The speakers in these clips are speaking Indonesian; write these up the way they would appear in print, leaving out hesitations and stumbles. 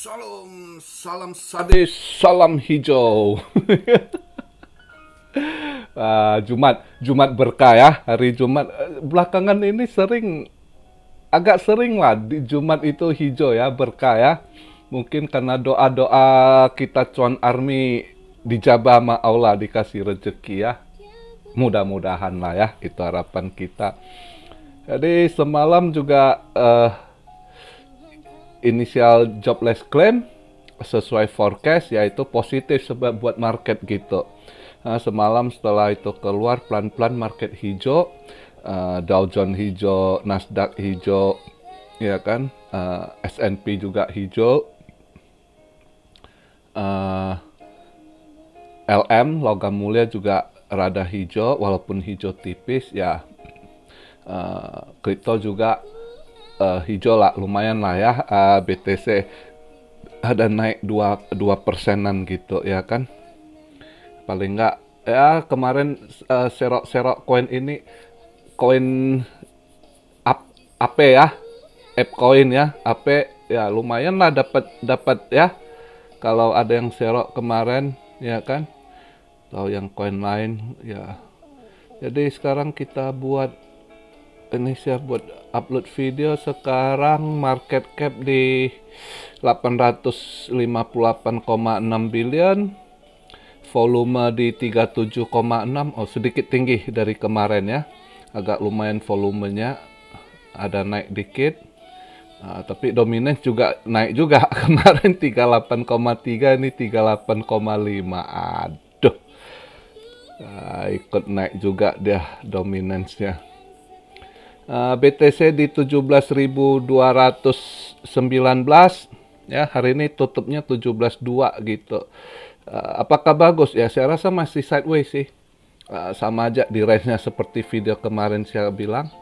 Salam sadis, salam hijau. Jumat berkah ya, hari Jumat. Belakangan ini agak sering lah di Jumat itu hijau ya, berkah ya. Mungkin karena doa-doa kita Cuan Army dijabah sama Allah, dikasih rezeki ya. Mudah-mudahan lah ya, itu harapan kita. Jadi semalam juga initial jobless claim sesuai forecast, yaitu positif sebab buat market gitu. Semalam setelah itu keluar pelan-pelan market hijau, Dow Jones hijau, Nasdaq hijau, ya kan, S&P juga hijau, LM logam mulia juga rada hijau walaupun hijau tipis ya. Kripto juga hijau lah, lumayan lah ya. BTC ada naik 2%-an gitu ya kan. Paling enggak ya kemarin serok-serok koin ini, koin AP ya, ApeCoin ya, AP ya lumayan lah dapat ya. Kalau ada yang serok kemarin ya kan, atau yang koin lain ya. Jadi sekarang kita buat ini, siap buat upload video. Sekarang market cap di 858,6 billion, volume di 37,6. Oh, sedikit tinggi dari kemarin ya, agak lumayan volumenya, ada naik dikit. Tapi dominance juga naik juga. Kemarin 38,3, ini 38,5. Aduh, ikut naik juga dia dominance-nya. BTC di 17.219 ya, hari ini tutupnya 17.2 gitu. Apakah bagus ya? Saya rasa masih sideways sih. Sama aja di range-nya seperti video kemarin saya bilang.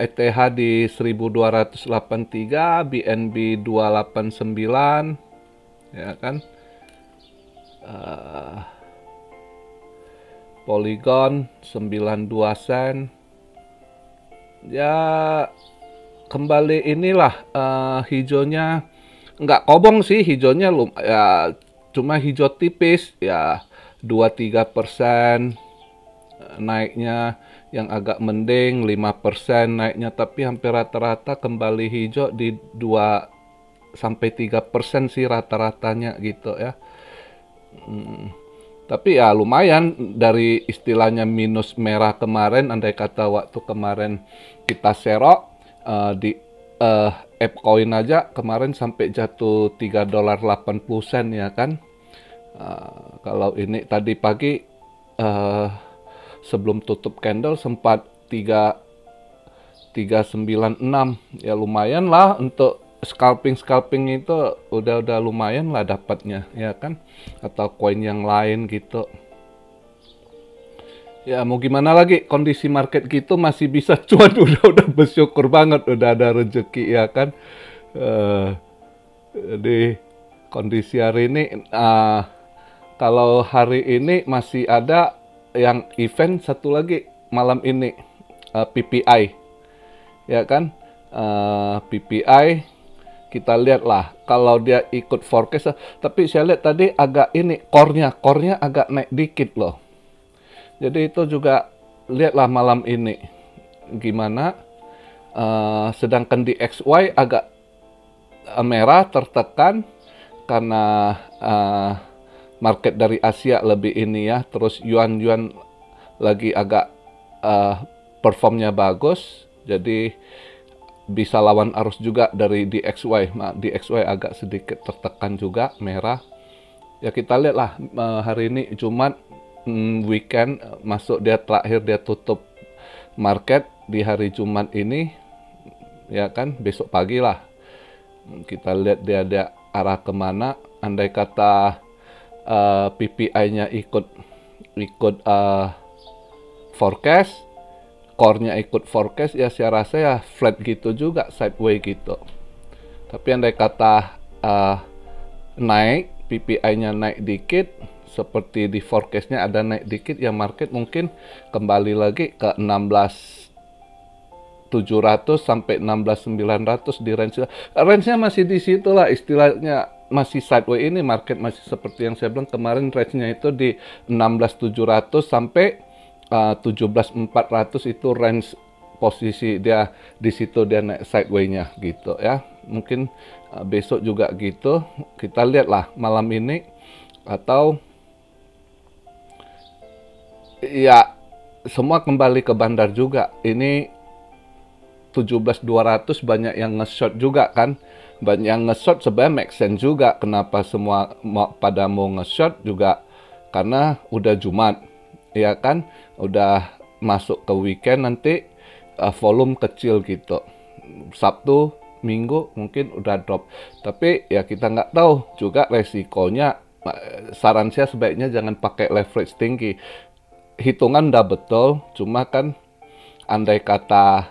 ETH di 1283, BNB 289 ya kan. Polygon 92 sen. Ya kembali inilah, hijaunya nggak kobong sih, hijaunya ya cuma hijau tipis ya, 2-3% naiknya. Yang agak mending 5% naiknya, tapi hampir rata-rata kembali hijau di 2-3% sih rata-ratanya gitu ya. Tapi ya lumayan dari istilahnya minus merah kemarin. Andai kata waktu kemarin kita serok di ApeCoin aja kemarin sampai jatuh $3.80 ya kan. Kalau ini tadi pagi sebelum tutup candle sempat 396 ya, lumayan lah untuk scalping itu, udah lumayan lah dapatnya ya kan, atau koin yang lain gitu ya. Mau gimana lagi, kondisi market gitu masih bisa cuan, udah bersyukur banget, udah ada rezeki ya kan. Jadi kondisi hari ini, kalau hari ini masih ada yang event satu lagi malam ini, PPI ya kan. PPI kita lihat lah kalau dia ikut forecast. Tapi saya lihat tadi agak ini, core-nya agak naik dikit loh. Jadi itu juga lihatlah malam ini gimana. Sedangkan di XY agak merah, tertekan karena market dari Asia lebih ini ya. Terus yuan lagi agak performnya bagus, jadi bisa lawan arus juga dari DXY. DXY agak sedikit tertekan juga, merah ya. Kita lihatlah hari ini Jumat, weekend masuk, dia terakhir dia tutup market di hari Jumat ini ya kan. Besok pagi lah kita lihat dia ada arah kemana. Andai kata PPI-nya ikut forecast, core-nya ikut forecast ya, saya rasa ya flat gitu juga, sideways gitu. Tapi andai kata naik, PPI-nya naik dikit seperti di forecast-nya ada naik dikit ya, market mungkin kembali lagi ke 16.300 16.700 sampai 16.900 di range-nya masih di situ lah, istilahnya masih sideways. Ini market masih seperti yang saya bilang kemarin, range-nya itu di 16.700 sampai 17.400 itu range posisi dia, di situ dia naik sideways-nya gitu ya. Mungkin besok juga gitu, kita lihatlah malam ini, atau ya semua kembali ke bandar juga. Ini 17.200 banyak yang nge-short juga kan. Banyak yang nge-short sebenarnya make sense juga. Kenapa semua pada mau nge-short juga? Karena udah Jumat, ya kan? Udah masuk ke weekend, nanti volume kecil gitu. Sabtu, Minggu mungkin udah drop. Tapi ya kita nggak tahu juga resikonya. Saran saya sebaiknya jangan pakai leverage tinggi. Hitungan udah betul, cuma kan andai kata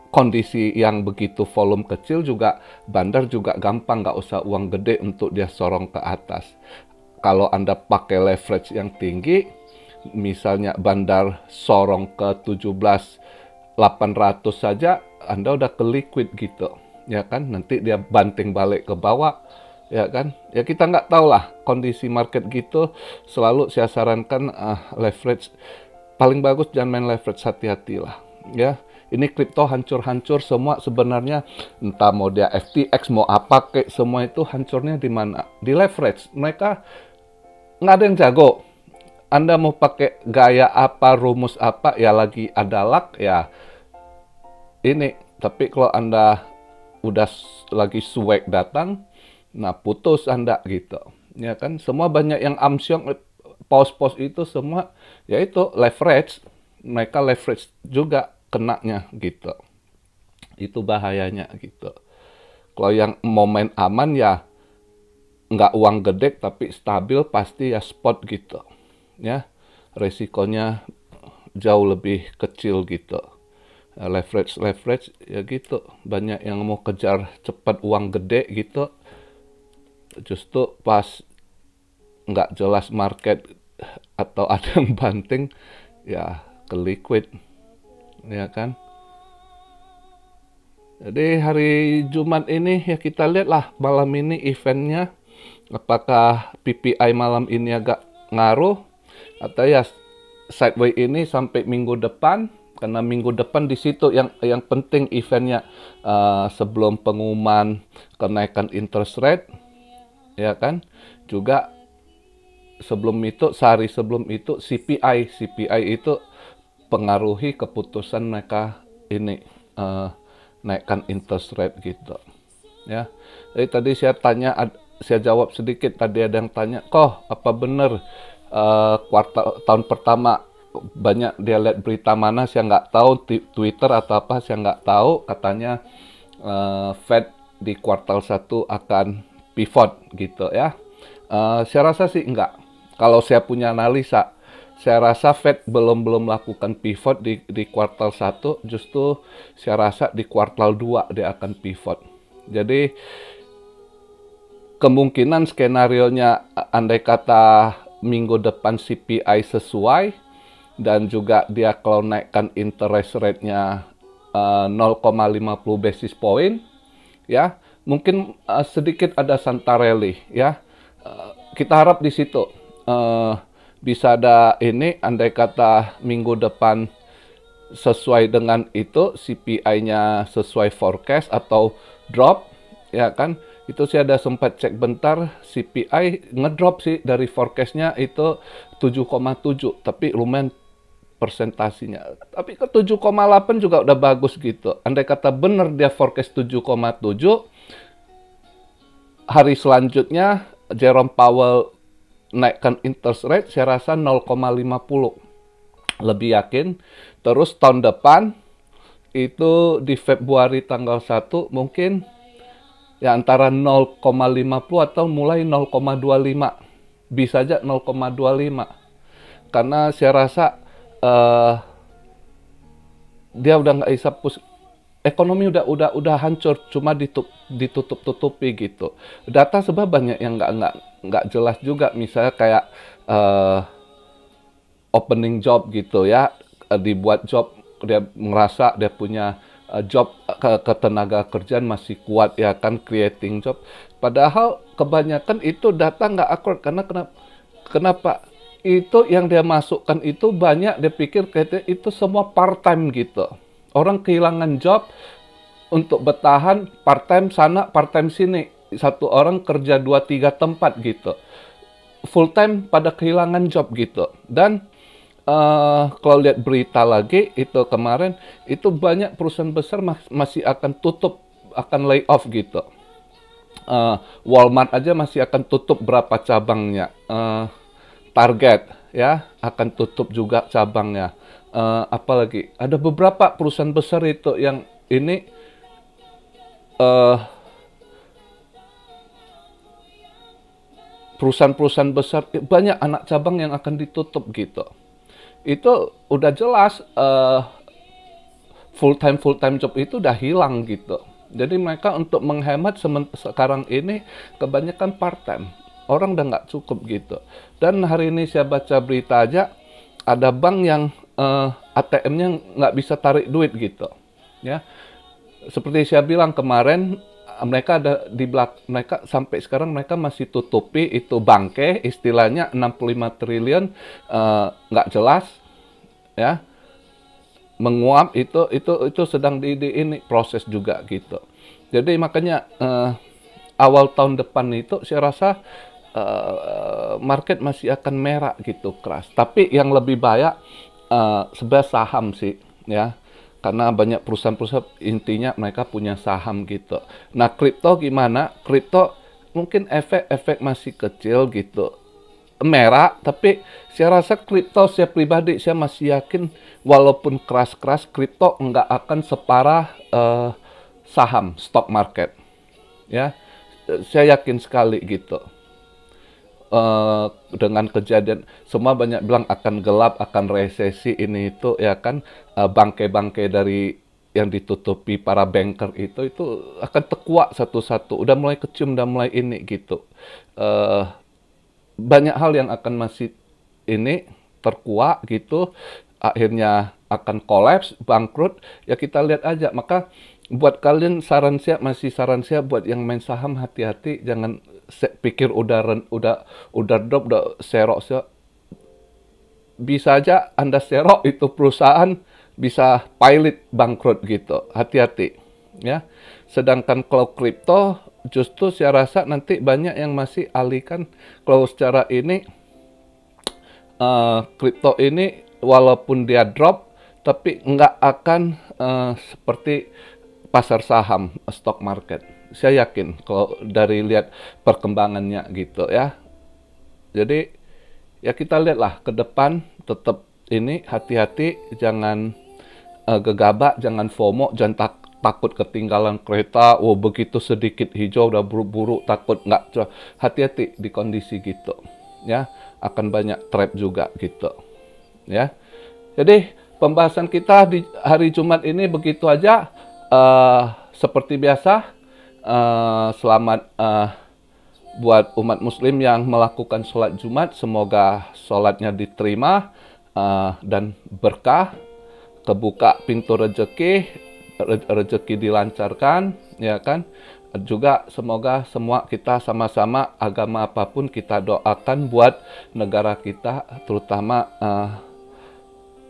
kondisi yang begitu volume kecil juga, bandar juga gampang, nggak usah uang gede untuk dia sorong ke atas. Kalau Anda pakai leverage yang tinggi, misalnya bandar sorong ke 17.800 saja, Anda udah ke liquid gitu, ya kan? Nanti dia banting balik ke bawah, ya kan? Ya kita nggak tahu lah kondisi market gitu. Selalu saya sarankan leverage, paling bagus jangan main leverage, hati-hatilah ya. Ini kripto hancur-hancur semua sebenarnya, entah mau dia FTX mau apa kayak, semua itu hancurnya di mana? Di leverage. Mereka nggak ada yang jago. Anda mau pakai gaya apa, rumus apa, ya lagi ada luck ya ini. Tapi kalau Anda udah lagi swag datang, nah putus Anda gitu, ya kan? Semua banyak yang amsyong, pos-pos itu semua, yaitu leverage. Mereka leverage juga kenanya gitu. Itu bahayanya gitu. Kalau yang mau main aman ya nggak uang gede tapi stabil, pasti ya spot gitu. Ya, resikonya jauh lebih kecil gitu. Leverage ya gitu. Banyak yang mau kejar cepat uang gede gitu. Justru pas nggak jelas market atau ada yang banting, ya ke liquid, ya kan? Jadi hari Jumat ini ya kita lihatlah malam ini eventnya, apakah PPI malam ini agak ngaruh atau ya sideways ini sampai minggu depan. Karena minggu depan di situ yang penting eventnya, sebelum pengumuman kenaikan interest rate, ya kan? Juga sebelum itu, sehari sebelum itu CPI itu pengaruhi keputusan mereka ini naikkan interest rate gitu ya. Jadi tadi saya tanya, saya jawab sedikit, tadi ada yang tanya, kok apa benar kuartal tahun pertama banyak dia lihat berita mana, saya nggak tahu, Twitter atau apa, saya nggak tahu, katanya Fed di kuartal 1 akan pivot gitu ya. Saya rasa sih enggak. Kalau saya punya analisa, saya rasa Fed belum melakukan pivot di kuartal 1, justru saya rasa di kuartal 2 dia akan pivot. Jadi kemungkinan skenarionya, andai kata minggu depan CPI sesuai, dan juga dia kalau naikkan interest rate-nya 0,50 basis point, ya mungkin sedikit ada Santarelli ya. Kita harap di situ bisa ada ini, andai kata minggu depan sesuai dengan itu, CPI-nya sesuai forecast atau drop, ya kan? Itu saya ada sempat cek bentar, CPI ngedrop sih dari forecast-nya itu 7,7, tapi lumayan persentasinya. Tapi ke 7,8 juga udah bagus gitu. Andai kata benar dia forecast 7,7, hari selanjutnya Jerome Powell naikkan interest rate, saya rasa 0,50. Lebih yakin. Terus tahun depan, itu di Februari tanggal 1, mungkin ya antara 0,50 atau mulai 0,25. Bisa aja 0,25. Karena saya rasa dia udah nggak bisa push. Ekonomi udah hancur, cuma ditutup-tutupi gitu. Data sebab banyak yang nggak jelas juga, misalnya kayak opening job gitu ya, dibuat job dia merasa dia punya job ketenaga kerjaan masih kuat ya kan, creating job. Padahal kebanyakan itu data nggak akurat karena kenapa? Itu yang dia masukkan itu banyak dia pikir kayak itu semua part time gitu. Orang kehilangan job untuk bertahan part time sana, part time sini. Satu orang kerja 2-3 tempat gitu. Full time pada kehilangan job gitu. Dan kalau lihat berita lagi itu kemarin itu banyak perusahaan besar masih akan tutup, akan lay off gitu. Walmart aja masih akan tutup berapa cabangnya. Target ya akan tutup juga cabangnya. Apalagi ada beberapa perusahaan besar itu yang ini perusahaan-perusahaan besar banyak anak cabang yang akan ditutup gitu. Itu udah jelas full time job itu udah hilang gitu. Jadi mereka untuk menghemat sekarang ini kebanyakan part time. Orang udah nggak cukup gitu. Dan hari ini saya baca berita aja ada bank yang ATM-nya nggak bisa tarik duit gitu. Ya, seperti saya bilang kemarin mereka ada di mereka sampai sekarang mereka masih tutupi itu bangke istilahnya 65 triliun nggak jelas ya, menguap itu sedang di ini proses juga gitu. Jadi makanya awal tahun depan itu saya rasa market masih akan merah gitu keras. Tapi yang lebih banyak sebenarnya saham sih ya. Karena banyak perusahaan-perusahaan intinya mereka punya saham gitu. Nah, kripto gimana? Kripto mungkin efek masih kecil gitu. Merah, tapi saya rasa kripto saya pribadi saya masih yakin walaupun keras-keras kripto nggak akan separah saham, stock market. Ya, saya yakin sekali gitu. Dengan kejadian semua banyak bilang akan gelap, akan resesi ini itu ya kan, bangke-bangke dari yang ditutupi para banker itu akan terkuak satu-satu, udah mulai kecium, udah mulai ini gitu. Banyak hal yang akan masih ini terkuak gitu, akhirnya akan kolaps, bangkrut, ya kita lihat aja. Maka buat kalian saran saya buat yang main saham hati-hati, jangan pikir udah drop, udah serok. Bisa aja Anda serok itu perusahaan bisa pilot bangkrut gitu. Hati-hati ya. Sedangkan kalau kripto justru saya rasa nanti banyak yang masih alihkan kalau secara ini kripto ini walaupun dia drop tapi nggak akan seperti pasar saham, stock market. Saya yakin kalau dari lihat perkembangannya gitu ya. Jadi ya kita lihatlah ke depan, tetap ini hati-hati, jangan gegabah, jangan FOMO, jangan takut ketinggalan kereta. Oh begitu sedikit hijau udah buru-buru takut nggak. Hati-hati di kondisi gitu ya, akan banyak trap juga gitu ya. Jadi pembahasan kita di hari Jumat ini begitu aja. Seperti biasa, selamat buat umat muslim yang melakukan sholat Jumat. Semoga sholatnya diterima dan berkah, kebuka pintu rezeki dilancarkan, ya kan. Juga semoga semua kita sama-sama agama apapun kita doakan buat negara kita, terutama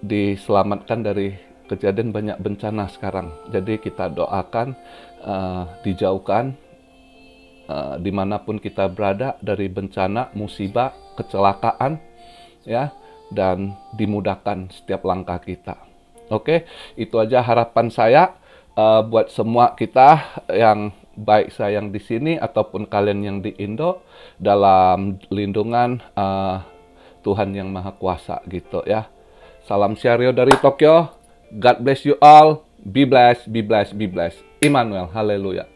diselamatkan dari kejadian banyak bencana sekarang. Jadi kita doakan dijauhkan dimanapun kita berada dari bencana, musibah, kecelakaan ya, dan dimudahkan setiap langkah kita. Oke, itu aja harapan saya buat semua kita, yang baik saya yang di sini ataupun kalian yang di Indo, dalam lindungan Tuhan yang Maha Kuasa gitu ya. Salam Syario dari Tokyo. God bless you all. Be blessed, be blessed, be blessed. Immanuel, haleluya.